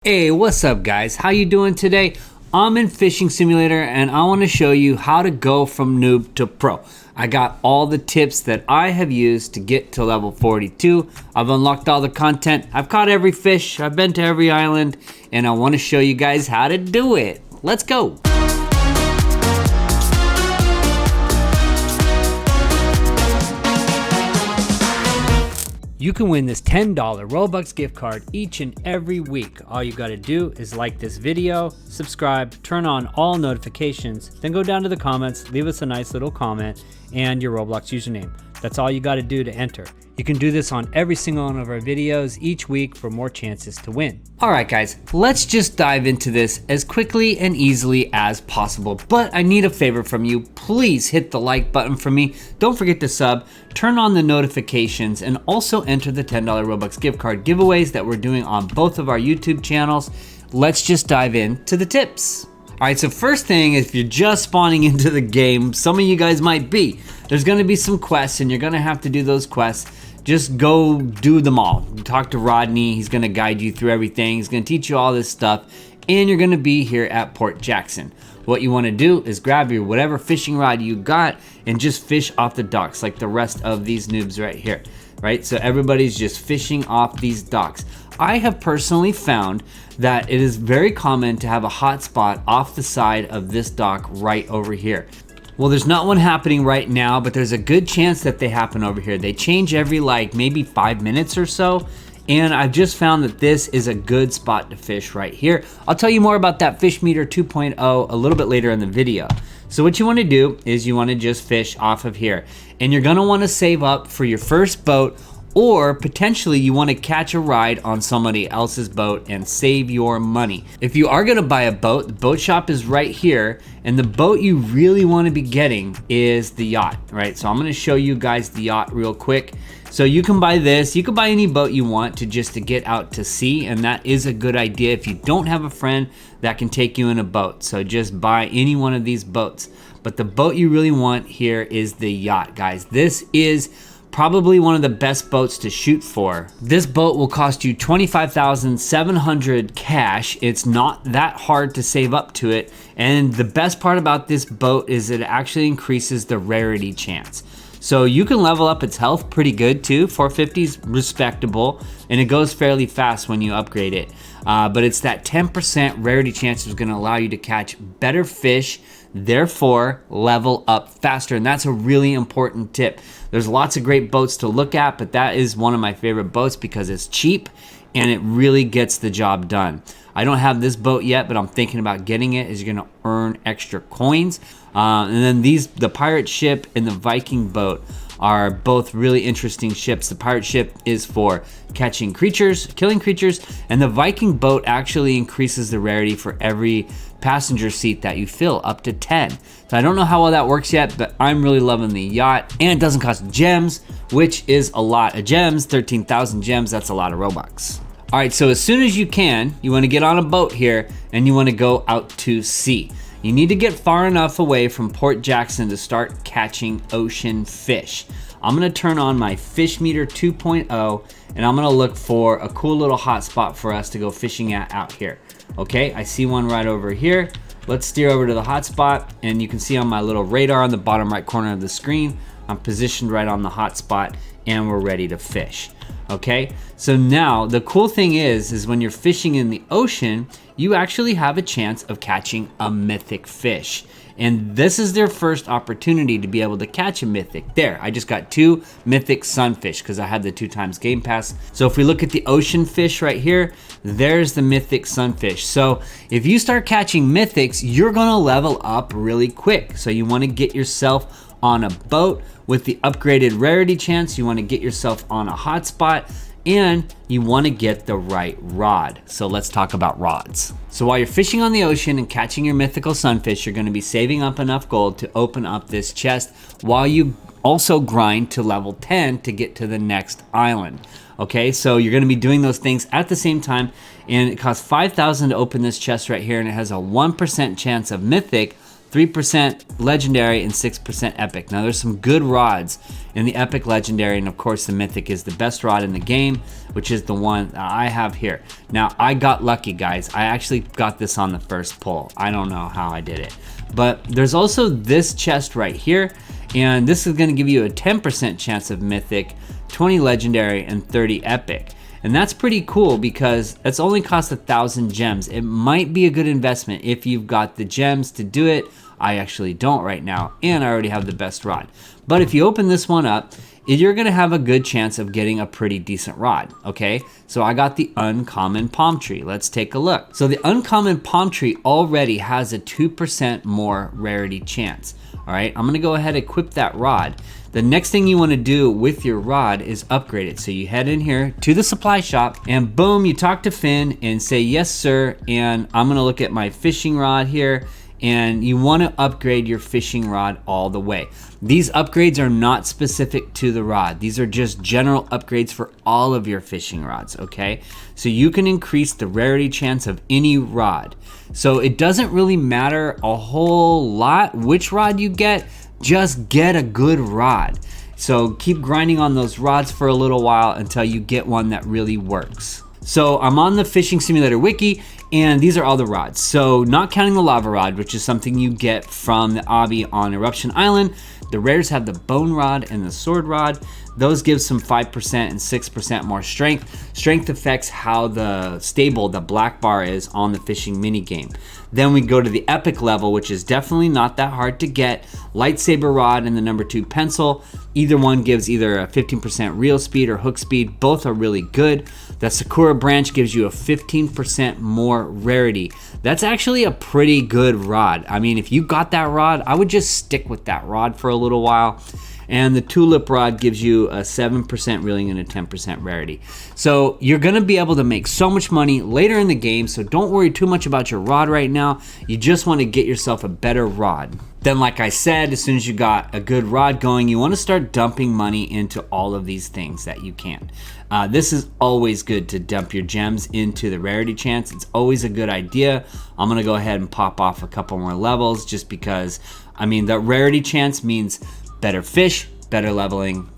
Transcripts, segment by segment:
Hey, what's up guys? How you doing today? I'm in Fishing Simulator and I want to show you how to go from noob to pro. I got all the tips that I have used to get to level 42. I've unlocked all the content. I've caught every fish. I've been to every island and I want to show you guys how to do it. Let's go. You can win this $10 Robux gift card each and every week. All you gotta do is like this video, subscribe, turn on all notifications, then go down to the comments, leave us a nice little comment and your Roblox username. That's all you gotta do to enter. You can do this on every single one of our videos each week for more chances to win. All right guys, let's just dive into this as quickly and easily as possible. But I need a favor from you. Please hit the like button for me. Don't forget to sub, turn on the notifications, and also enter the $10 Robux gift card giveaways that we're doing on both of our YouTube channels. Let's just dive into the tips. All right, so first thing, if you're just spawning into the game, some of you guys might be, there's gonna be some quests and you're gonna have to do those quests. Just go do them all. Talk to Rodney, he's gonna guide you through everything. He's gonna teach you all this stuff and you're gonna be here at Port Jackson. What you wanna do is grab your whatever fishing rod you got and just fish off the docks like the rest of these noobs right here, right? So everybody's just fishing off these docks. I have personally found that it is very common to have a hot spot off the side of this dock right over here. Well, there's not one happening right now, but there's a good chance that they happen over here. They change every like maybe 5 minutes or so. And I've just found that this is a good spot to fish right here. I'll tell you more about that Fish Meter 2.0 a little bit later in the video. So what you want to do is you want to just fish off of here. And you're going to want to save up for your first boat, or potentially you want to catch a ride on somebody else's boat and save your money. If you are going to buy a boat, the boat shop is right here, and the boat you really want to be getting is the yacht, right? So I'm going to show you guys the yacht real quick. So you can buy this, you can buy any boat you want to get out to sea, and that is a good idea if you don't have a friend that can take you in a boat. So just buy any one of these boats. But the boat you really want here is the yacht, guys. This is probably one of the best boats to shoot for. This boat will cost you $25,700 cash. It's not that hard to save up to it. And the best part about this boat is it actually increases the rarity chance. So you can level up its health pretty good too. 450 is respectable and it goes fairly fast when you upgrade it. But it's that 10% rarity chance is gonna allow you to catch better fish, therefore level up faster. And that's a really important tip. There's lots of great boats to look at, but that is one of my favorite boats because it's cheap and it really gets the job done. I don't have this boat yet, but I'm thinking about getting it as you're gonna earn extra coins. And then the pirate ship and the Viking boat are both really interesting ships. The pirate ship is for catching creatures, killing creatures, and the Viking boat actually increases the rarity for every passenger seat that you fill, up to 10. So I don't know how well that works yet, but I'm really loving the yacht. And it doesn't cost gems, which is a lot of gems. 13,000 gems, that's a lot of Robux. All right, so as soon as you can, you wanna get on a boat here and you wanna go out to sea. You need to get far enough away from Port Jackson to start catching ocean fish. I'm gonna turn on my Fish Meter 2.0 and I'm gonna look for a cool little hot spot for us to go fishing at out here. Okay, I see one right over here. Let's steer over to the hot spot and you can see on my little radar on the bottom right corner of the screen, I'm positioned right on the hot spot and we're ready to fish. Okay, so now the cool thing is when you're fishing in the ocean, you actually have a chance of catching a mythic fish. And this is their first opportunity to be able to catch a mythic. There, I just got 2 mythic sunfish because I had the 2x game pass. So if we look at the ocean fish right here, there's the mythic sunfish. So if you start catching mythics, you're gonna level up really quick. So you wanna get yourself on a boat with the upgraded rarity chance. You wanna get yourself on a hotspot and you wanna get the right rod. So let's talk about rods. So while you're fishing on the ocean and catching your mythical sunfish, you're gonna be saving up enough gold to open up this chest while you also grind to level 10 to get to the next island. Okay, so you're gonna be doing those things at the same time, and it costs 5,000 to open this chest right here, and it has a 1% chance of mythic, 3% legendary, and 6% epic. Now there's some good rods in the epic, legendary, and of course the mythic is the best rod in the game, which is the one that I have here. Now I got lucky, guys. I actually got this on the first pull. I don't know how I did it, but there's also this chest right here, and this is gonna give you a 10% chance of mythic, 20 legendary, and 30 epic. And that's pretty cool because it's only cost 1,000 gems. It might be a good investment if you've got the gems to do it. I actually don't right now, and I already have the best rod. But if you open this one up, you're gonna have a good chance of getting a pretty decent rod, okay? So I got the uncommon palm tree. Let's take a look. So the uncommon palm tree already has a 2% more rarity chance. All right, I'm gonna go ahead and equip that rod. The next thing you wanna do with your rod is upgrade it. So you head in here to the supply shop and boom, you talk to Finn and say, yes, sir. And I'm gonna look at my fishing rod here, and you wanna upgrade your fishing rod all the way. These upgrades are not specific to the rod. These are just general upgrades for all of your fishing rods, okay? So you can increase the rarity chance of any rod. So it doesn't really matter a whole lot which rod you get, just get a good rod. So keep grinding on those rods for a little while until you get one that really works. So I'm on the Fishing Simulator Wiki, and these are all the rods. So not counting the lava rod, which is something you get from the obby on Eruption Island, the rares have the bone rod and the sword rod. Those give some 5% and 6% more strength. Strength affects how stable the black bar is on the fishing mini game. Then we go to the epic level, which is definitely not that hard to get. Lightsaber rod and the number 2 pencil. Either one gives either a 15% reel speed or hook speed. Both are really good. The Sakura branch gives you a 15% more rarity. That's actually a pretty good rod. I mean, if you got that rod, I would just stick with that rod for a little while. And the tulip rod gives you a 7% reeling and a 10% rarity. So you're gonna be able to make so much money later in the game, so don't worry too much about your rod right now. You just wanna get yourself a better rod. Then like I said, as soon as you got a good rod going, you wanna start dumping money into all of these things that you can. This is always good to dump your gems into the rarity chance. It's always a good idea. I'm gonna go ahead and pop off a couple more levels just because, I mean, the rarity chance means better fish, better leveling.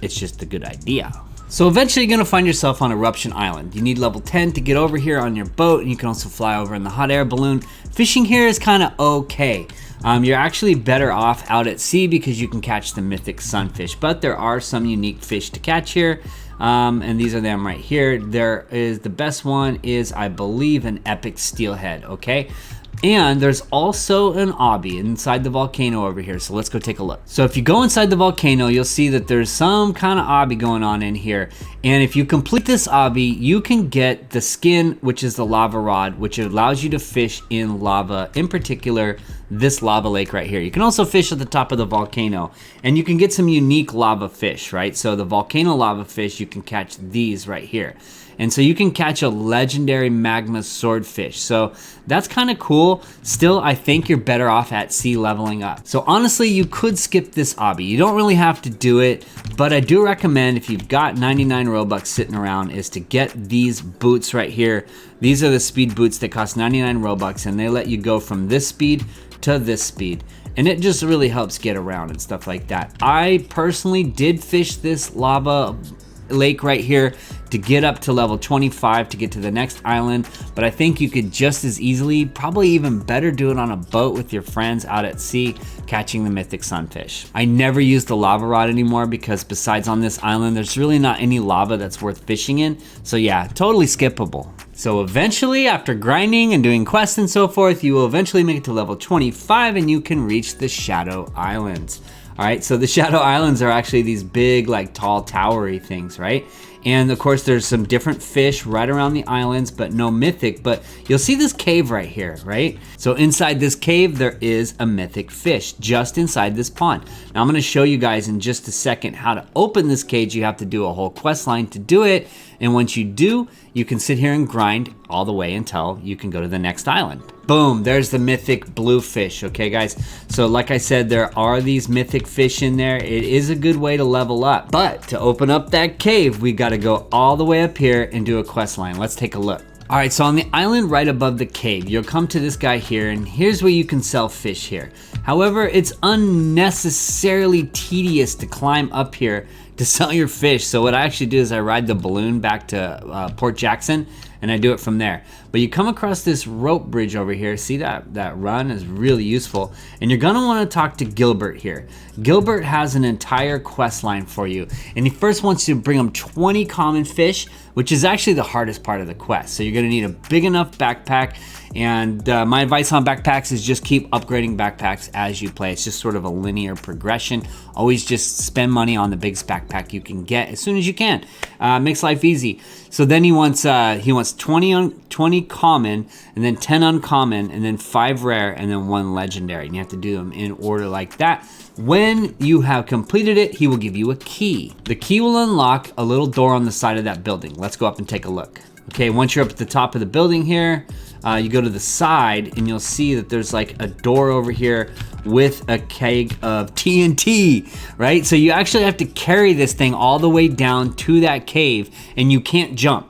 It's just a good idea. So eventually you're gonna find yourself on Eruption Island. You need level 10 to get over here on your boat, and you can also fly over in the hot air balloon. Fishing here is kind of okay. You're actually better off out at sea because you can catch the mythic sunfish, but there are some unique fish to catch here. And these are them right here. There is, the best one is, I believe, an epic steelhead, okay? And there's also an obby inside the volcano over here. So let's go take a look. So if you go inside the volcano, you'll see that there's some kind of obby going on in here. And if you complete this obby, you can get the skin, which is the lava rod, which allows you to fish in lava, in particular, this lava lake right here. You can also fish at the top of the volcano, and you can get some unique lava fish, right? So the volcano lava fish, you can catch these right here. And so you can catch a legendary magma swordfish. So that's kind of cool. Still, I think you're better off at sea leveling up. So honestly, you could skip this obby. You don't really have to do it, but I do recommend, if you've got 99 Robux sitting around, is to get these boots right here. These are the speed boots that cost 99 Robux, and they let you go from this speed to this speed. And it just really helps get around and stuff like that. I personally did fish this lava lake right here to get up to level 25 to get to the next island, but I think you could just as easily, probably even better, do it on a boat with your friends out at sea catching the mythic sunfish. I never use the lava rod anymore because besides on this island, there's really not any lava that's worth fishing in. So yeah, totally skippable. So eventually, after grinding and doing quests and so forth, you will eventually make it to level 25 and you can reach the Shadow Islands. All right, so the Shadow Islands are actually these big, like, tall, towery things, right? And of course, there's some different fish right around the islands, but no mythic. But you'll see this cave right here, right? So inside this cave, there is a mythic fish just inside this pond. Now I'm gonna show you guys in just a second how to open this cage. You have to do a whole quest line to do it. And once you do, you can sit here and grind all the way until you can go to the next island. Boom, there's the mythic blue fish, okay guys? So like I said, there are these mythic fish in there. It is a good way to level up. But to open up that cave, we gotta go all the way up here and do a quest line. Let's take a look. All right, so on the island right above the cave, you'll come to this guy here, and here's where you can sell fish here. However, it's unnecessarily tedious to climb up here to sell your fish. So what I actually do is I ride the balloon back to Port Jackson, and I do it from there. But you come across this rope bridge over here. See that run is really useful. And you're gonna wanna talk to Gilbert here. Gilbert has an entire quest line for you. And he first wants you to bring him 20 common fish, which is actually the hardest part of the quest. So you're gonna need a big enough backpack. And my advice on backpacks is just keep upgrading backpacks as you play. It's just sort of a linear progression. Always just spend money on the biggest backpack you can get as soon as you can. Makes life easy. So then he wants 20 common, and then 10 uncommon, and then 5 rare, and then 1 legendary. And you have to do them in order like that. When you have completed it, he will give you a key. The key will unlock a little door on the side of that building. Let's go up and take a look. Okay, once you're up at the top of the building here, you go to the side and you'll see that there's like a door over here with a keg of TNT, right? So you actually have to carry this thing all the way down to that cave, and you can't jump.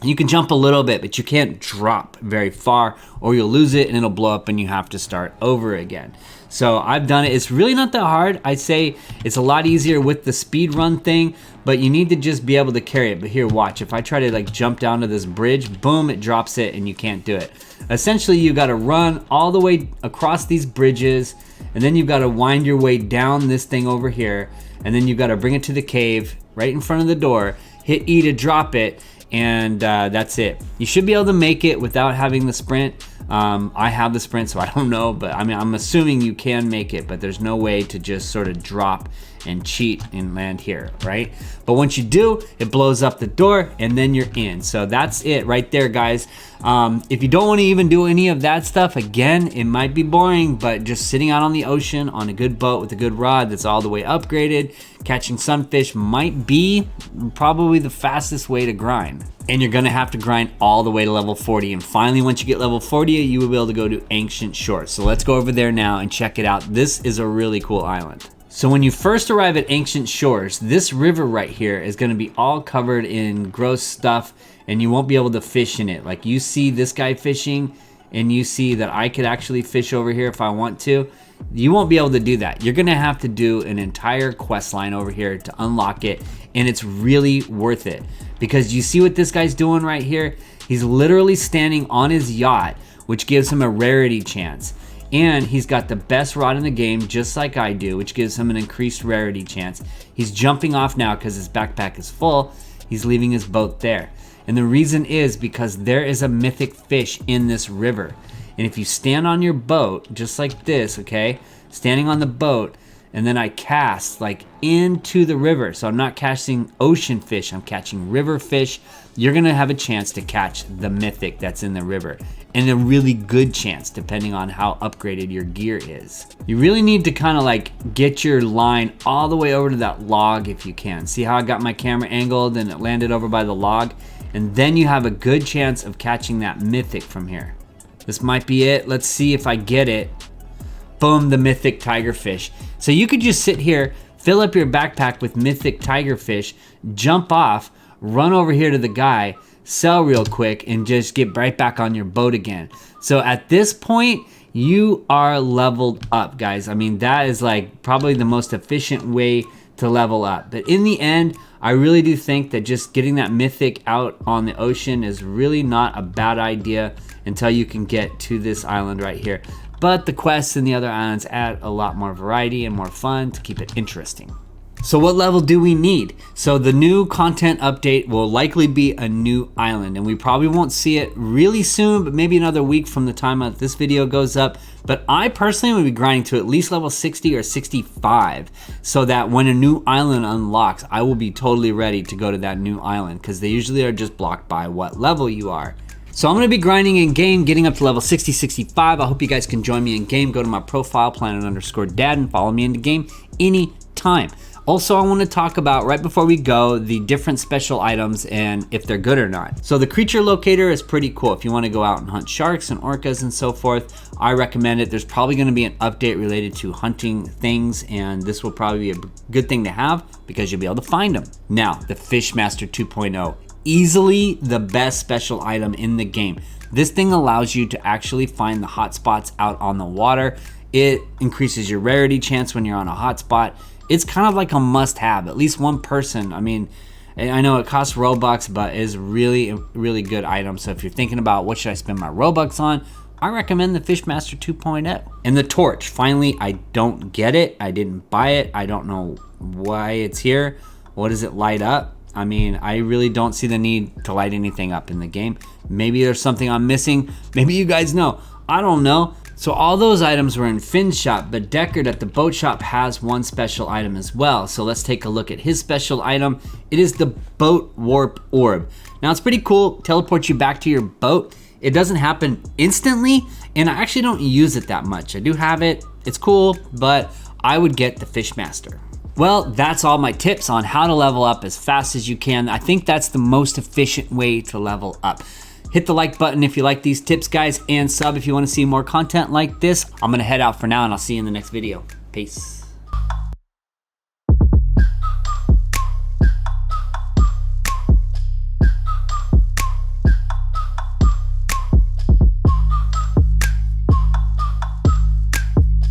You can jump a little bit, but you can't drop very far or you'll lose it and it'll blow up and you have to start over again. So I've done it. It's really not that hard. I'd say it's a lot easier with the speed run thing, but you need to just be able to carry it. But here, watch. If I try to like jump down to this bridge, boom, it drops it and you can't do it. Essentially, you got to run all the way across these bridges, and then you've got to wind your way down this thing over here, and then you've got to bring it to the cave right in front of the door, hit E to drop it, and that's it. You should be able to make it without having the sprint. I have the sprint, so I don't know, but I mean, I'm assuming you can make it, but there's no way to just sort of drop and cheat and land here, right? But once you do, it blows up the door and then you're in. So that's it right there, guys. If you don't want to even do any of that stuff, again, it might be boring, but just sitting out on the ocean on a good boat with a good rod that's all the way upgraded, catching sunfish might be probably the fastest way to grind. And you're gonna have to grind all the way to level 40. And finally, once you get level 40, you will be able to go to Ancient Shores. So let's go over there now and check it out. This is a really cool island. So when you first arrive at Ancient Shores, this river right here is gonna be all covered in gross stuff and you won't be able to fish in it. Like you see this guy fishing and you see that I could actually fish over here if I want to. You won't be able to do that. You're gonna have to do an entire quest line over here to unlock it, and it's really worth it because you see what this guy's doing right here? He's literally standing on his yacht, which gives him a rarity chance. And he's got the best rod in the game, just like I do, which gives him an increased rarity chance. He's jumping off now because his backpack is full. He's leaving his boat there. And the reason is because there is a mythic fish in this river. And if you stand on your boat, just like this, okay? Standing on the boat, and then I cast like into the river. So I'm not catching ocean fish, I'm catching river fish. You're gonna have a chance to catch the mythic that's in the river. And a really good chance, depending on how upgraded your gear is. You really need to kind of like get your line all the way over to that log if you can. See how I got my camera angled and it landed over by the log? And then you have a good chance of catching that mythic from here. This might be it. Let's see if I get it. Boom, the mythic tigerfish. So you could just sit here, fill up your backpack with mythic tigerfish, jump off, run over here to the guy, sell real quick, and just get right back on your boat again. So at this point, you are leveled up, guys. I mean, that is like probably the most efficient way to level up. But in the end, I really do think that just getting that mythic out on the ocean is really not a bad idea until you can get to this island right here. But the quests in the other islands add a lot more variety and more fun to keep it interesting. So what level do we need? So the new content update will likely be a new island, and we probably won't see it really soon, but maybe another week from the time that this video goes up. But I personally would be grinding to at least level 60 or 65 so that when a new island unlocks, I will be totally ready to go to that new island because they usually are just blocked by what level you are. So I'm gonna be grinding in game, getting up to level 60, 65. I hope you guys can join me in game. Go to my profile, planet_dad, and follow me into game anytime. Also, I want to talk about, right before we go, the different special items and if they're good or not. So the creature locator is pretty cool. If you want to go out and hunt sharks and orcas and so forth, I recommend it. There's probably going to be an update related to hunting things, and this will probably be a good thing to have because you'll be able to find them. Now, the Fishmaster 2.0 easily the best special item in the game. This thing allows you to actually find the hot spots out on the water. It increases your rarity chance when you're on a hot spot. It's kind of like a must-have. At least one person, I mean, I know it costs Robux, but is really good item. So if you're thinking about what should I spend my Robux on, I recommend the Fishmaster 2.0. And the torch, finally, I don't get it. I didn't buy it. I don't know why it's here. What does it light up? I mean, I really don't see the need to light anything up in the game. Maybe there's something I'm missing. Maybe you guys know. I don't know. So all those items were in Finn's shop, but Deckard at the boat shop has one special item as well. So let's take a look at his special item. It is the boat warp orb. Now it's pretty cool, teleports you back to your boat. It doesn't happen instantly, and I actually don't use it that much. I do have it, it's cool, but I would get the Fishmaster. Well, that's all my tips on how to level up as fast as you can. I think that's the most efficient way to level up. Hit the like button if you like these tips, guys, and sub if you want to see more content like this. I'm gonna head out for now, and I'll see you in the next video. Peace.